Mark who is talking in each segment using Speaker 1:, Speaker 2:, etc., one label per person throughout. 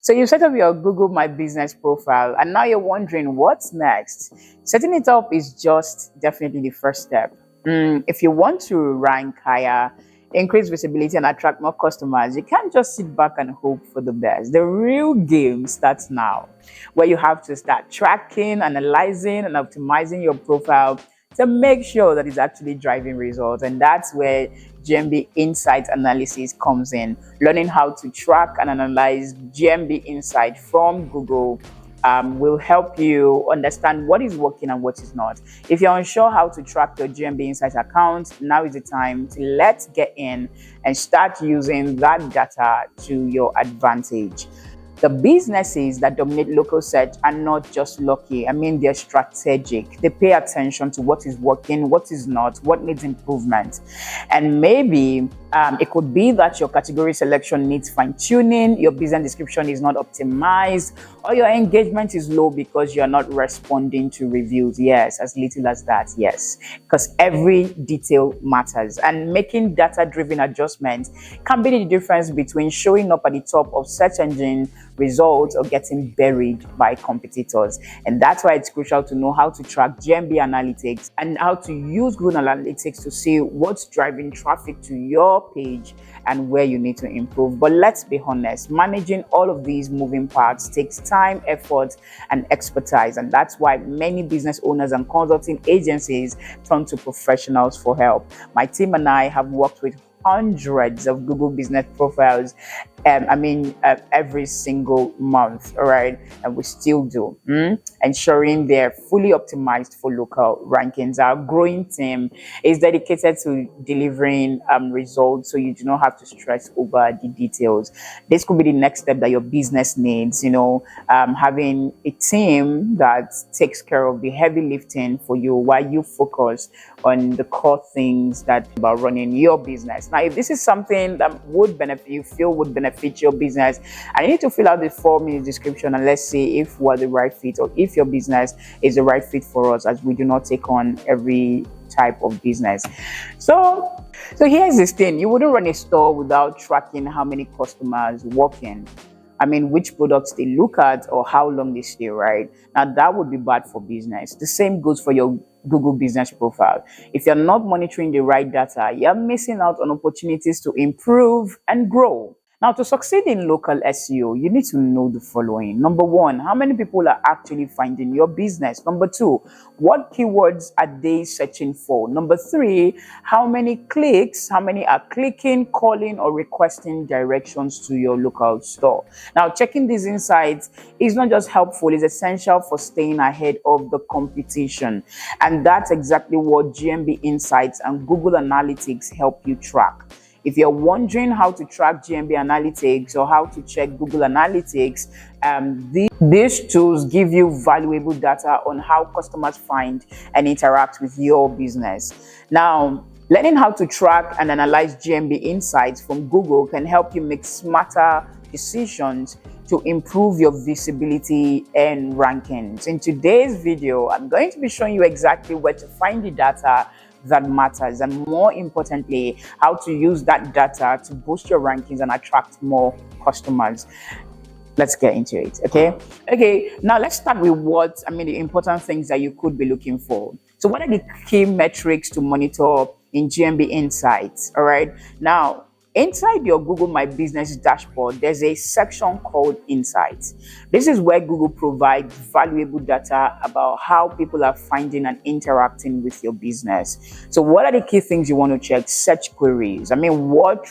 Speaker 1: So you set up your Google My Business profile and now you're wondering what's next. Setting it up is just definitely the first step. If you want to rank higher, increase visibility and attract more customers, you can't just sit back and hope for the best. The real game starts now, where you have to start tracking, analyzing and optimizing your profile to make sure that it's actually driving results. And that's where GMB Insight analysis comes in. Learning how to track and analyze GMB Insight from Google will help you understand what is working and what is not. If you're unsure how to track your GMB Insight account, now is the time to let's get in and start using that data to your advantage. The businesses that dominate local search are not just lucky. I mean, they're strategic. They pay attention to what is working, what is not, what needs improvement. And maybe it could be that your category selection needs fine-tuning, your business description is not optimized, or your engagement is low because you're not responding to reviews. Yes, as little as that, yes. Because every detail matters. And making data-driven adjustments can be the difference between showing up at the top of search engine results or getting buried by competitors. And that's why it's crucial to know how to track GMB analytics and how to use Google Analytics to see what's driving traffic to your page and where you need to improve. But let's be honest, managing all of these moving parts takes time, effort, and expertise. And that's why many business owners and consulting agencies turn to professionals for help. My team and I have worked with hundreds of Google business profiles every single month, all right, and we still do, ensuring they're fully optimized for local rankings. Our growing team is dedicated to delivering results, so you do not have to stress over the details. This could be the next step that your business needs, having a team that takes care of the heavy lifting for you while you focus on the core things that about running your business. Now, if this is something that would benefit your business, and you need to fill out the form in the description and let's see if we're the right fit or if your business is the right fit for us, as we do not take on every type of business. So here's this thing: you wouldn't run a store without tracking how many customers walk in. I mean, which products they look at or how long they stay, right? Now, that would be bad for business. The same goes for your Google business profile. If you're not monitoring the right data, you're missing out on opportunities to improve and grow. Now, to succeed in local SEO, you need to know the following. Number one, how many people are actually finding your business? Number two, what keywords are they searching for? Number three, how many are clicking, calling, or requesting directions to your local store? Now, checking these insights is not just helpful, it's essential for staying ahead of the competition. And that's exactly what GMB Insights and Google Analytics help you track. If you're wondering how to track GMB Analytics or how to check Google Analytics, these tools give you valuable data on how customers find and interact with your business. Now, learning how to track and analyze GMB Insights from Google can help you make smarter decisions to improve your visibility and rankings. In today's video, I'm going to be showing you exactly where to find the data that matters, and more importantly, how to use that data to boost your rankings and attract more customers. Let's get into it. Okay, now let's start with the important things that you could be looking for. So what are the key metrics to monitor in GMB Insights? All right, now inside your Google My Business dashboard, there's a section called Insights. This is where Google provides valuable data about how people are finding and interacting with your business. So what are the key things you want to check? Search queries. What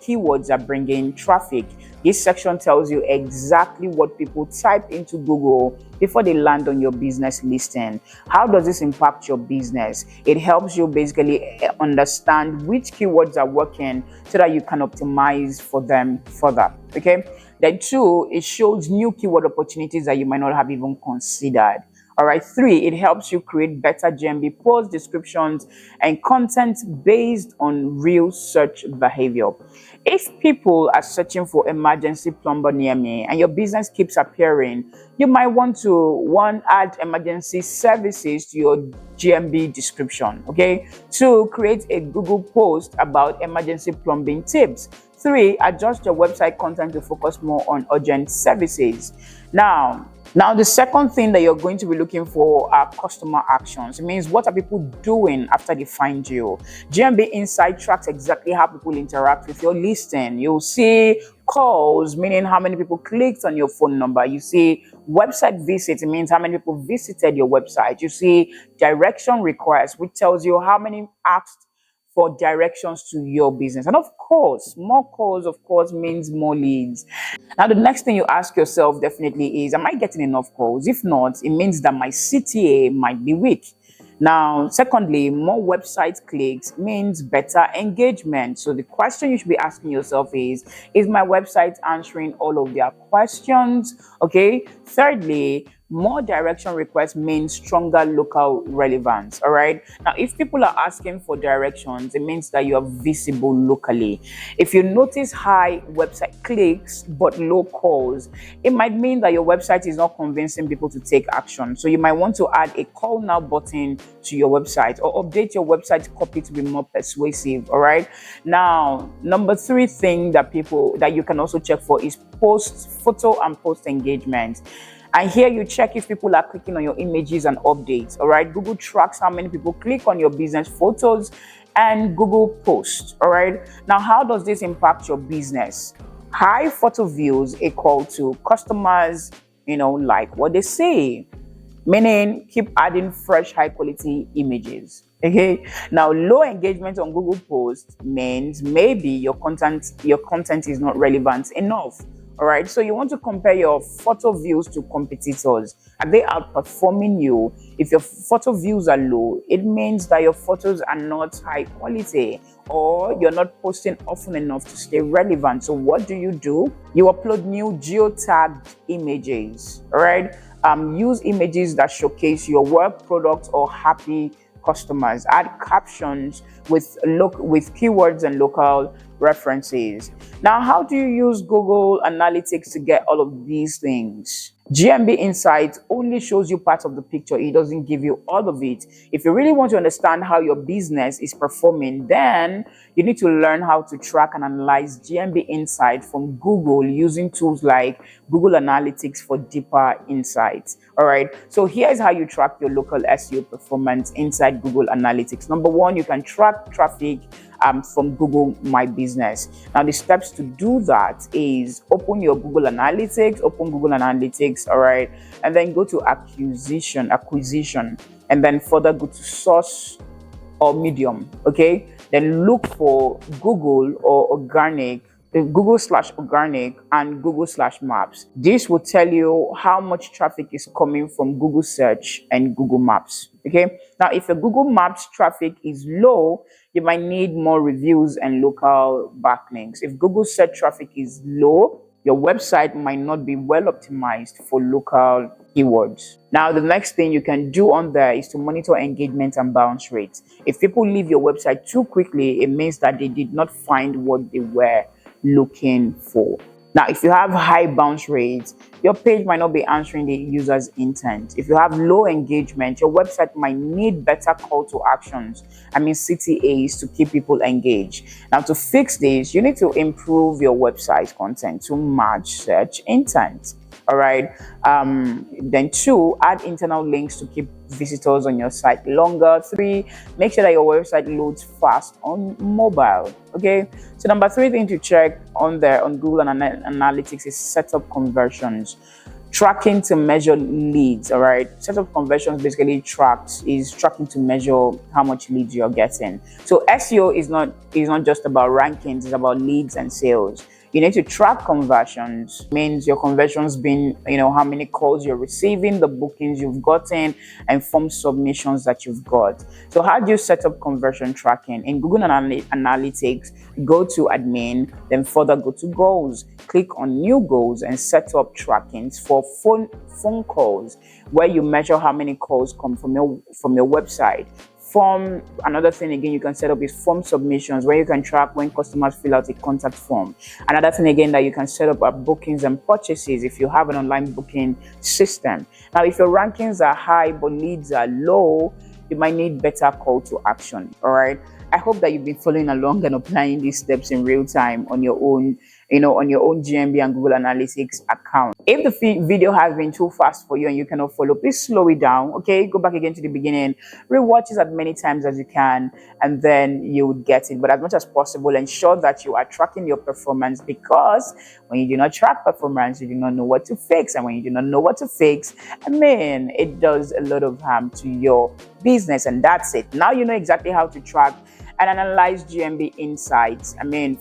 Speaker 1: keywords are bringing traffic? This section tells you exactly what people type into Google before they land on your business listing. How does this impact your business? It helps you basically understand which keywords are working so that you can optimize for them further. Okay. Then two, it shows new keyword opportunities that you might not have even considered. All right. Three, it helps you create better GMB post descriptions and content based on real search behavior. If people are searching for emergency plumber near me and your business keeps appearing, you might want to add emergency services to your GMB description. Okay. Two, create a Google post about emergency plumbing tips. 3, adjust your website content to focus more on urgent services. Now, the second thing that you're going to be looking for are customer actions. It means, what are people doing after they find you? GMB Insight tracks exactly how people interact with your listing. You'll see calls, meaning how many people clicked on your phone number. You see website visits, it means how many people visited your website. You see direction requests, which tells you how many asked for directions to your business. And of course, more calls, of course, means more leads. Now, the next thing you ask yourself definitely is, am I getting enough calls? If not, it means that my CTA might be weak. Now, secondly, more website clicks means better engagement. So the question you should be asking yourself is my website answering all of their questions? Okay. Thirdly, more direction requests means stronger local relevance. All right. Now, if people are asking for directions, it means that you are visible locally. If you notice high website clicks but low calls, it might mean that your website is not convincing people to take action. So you might want to add a call now button to your website, or update your website copy to be more persuasive. All right. Now, number 3 thing that you can also check for is photo and post engagement. And here you check if people are clicking on your images and updates. All right. Google tracks how many people click on your business photos and Google posts. All right. Now, how does this impact your business? High photo views equal to customers, like what they say, meaning keep adding fresh, high quality images. Okay. Now, low engagement on Google posts means maybe your content is not relevant enough. All right. So you want to compare your photo views to competitors. Are they outperforming you? If your photo views are low, it means that your photos are not high quality, or you're not posting often enough to stay relevant. So what do? You upload new geotagged images. All right. Use images that showcase your work, product, or happy customers. Add captions with keywords and local references. Now, how do you use Google Analytics to get all of these things? GMB Insight only shows you part of the picture. It doesn't give you all of it. If you really want to understand how your business is performing, then you need to learn how to track and analyze GMB Insight from Google using tools like Google Analytics for deeper insights. All right. So here's how you track your local SEO performance inside Google Analytics. Number 1, you can track traffic from Google My Business. Now, the steps to do that is open your Google Analytics, all right, and then go to acquisition, and then further go to source or medium. Okay, then look for Google or organic, Google/organic and Google/maps. This will tell you how much traffic is coming from Google search and Google Maps. Okay. Now, if your Google Maps traffic is low, you might need more reviews and local backlinks. If Google search traffic is low, your website might not be well optimized for local keywords. Now, the next thing you can do on there is to monitor engagement and bounce rates. If people leave your website too quickly, it means that they did not find what they were looking for. Now, if you have high bounce rates, your page might not be answering the user's intent. If you have low engagement, your website might need better call to actions, CTAs, to keep people engaged. Now, to fix this, you need to improve your website content to match search intent. All right. Then 2, add internal links to keep visitors on your site longer. 3, make sure that your website loads fast on mobile. Okay. So number 3 thing to check on Google Analytics is setup conversions. Tracking to measure leads. All right. Setup conversions basically tracking to measure how much leads you're getting. So SEO is not just about rankings, it's about leads and sales. You need to track conversions. Means your conversions being, how many calls you're receiving, the bookings you've gotten, and form submissions that you've got. So how do you set up conversion tracking? In Google Analytics, go to admin, then further go to goals. Click on new goals and set up trackings for phone calls, where you measure how many calls come from your website. Another thing again you can set up is form submissions, where you can track when customers fill out a contact form. Another thing again that you can set up are bookings and purchases if you have an online booking system. Now, if your rankings are high but leads are low, you might need better call to action. All right. I hope that you've been following along and applying these steps in real time on your own, on your own GMB and Google Analytics account. If the video has been too fast for you and you cannot follow, please slow it down. Okay, go back again to the beginning, rewatch it as many times as you can, and then you would get it. But as much as possible, ensure that you are tracking your performance, because when you do not track performance, you do not know what to fix. And when you do not know what to fix, it does a lot of harm to your business. And that's it. Now you know exactly how to track and analyze GMB Insights,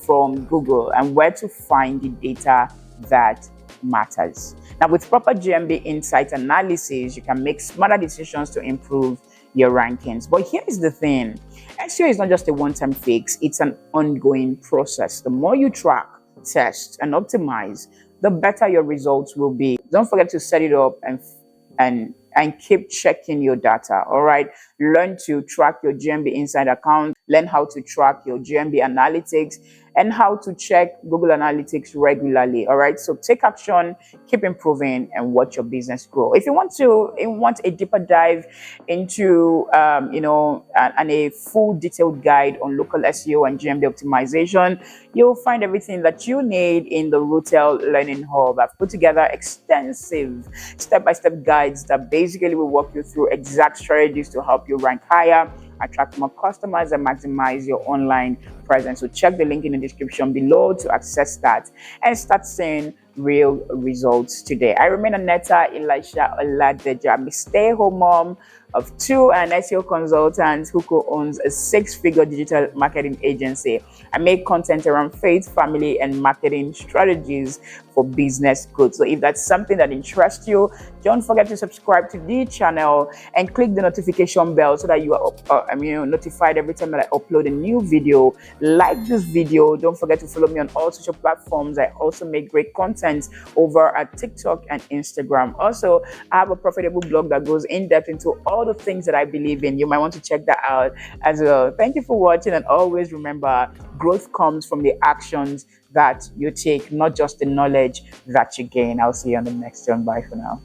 Speaker 1: from Google, and where to find the data that matters. Now, with proper GMB Insight analysis, you can make smarter decisions to improve your rankings. But here's the thing, SEO is not just a one-time fix, it's an ongoing process. The more you track, test, and optimize, the better your results will be. Don't forget to set it up and keep checking your data. All right, learn to track your GMB Insight account, learn how to track your GMB analytics, and how to check Google Analytics regularly. All right, so take action, keep improving, and watch your business grow. If you want a deeper dive into and a full detailed guide on local SEO and GMB optimization, you'll find everything that you need in the Rootel Learning Hub. I've put together extensive step-by-step guides that basically will walk you through exact strategies to help you rank higher, attract more customers, and maximize your online presence. So check the link in the description below to access that and start seeing real results today. I remain Aneta, Elisha-Oladejo. I'm a stay-home mom of two and an SEO consultant who co-owns a 6-figure digital marketing agency. I make content around faith, family, and marketing strategies for business growth. So if that's something that interests you, don't forget to subscribe to the channel and click the notification bell so that you are notified every time that I upload a new video. Like this video. Don't forget to follow me on all social platforms. I also make great content over at TikTok and Instagram. Also, I have a profitable blog that goes in depth into all the things that I believe in. You might want to check that out as well. Thank you for watching, and always remember, growth comes from the actions that you take, not just the knowledge that you gain. I'll see you on the next one. Bye for now.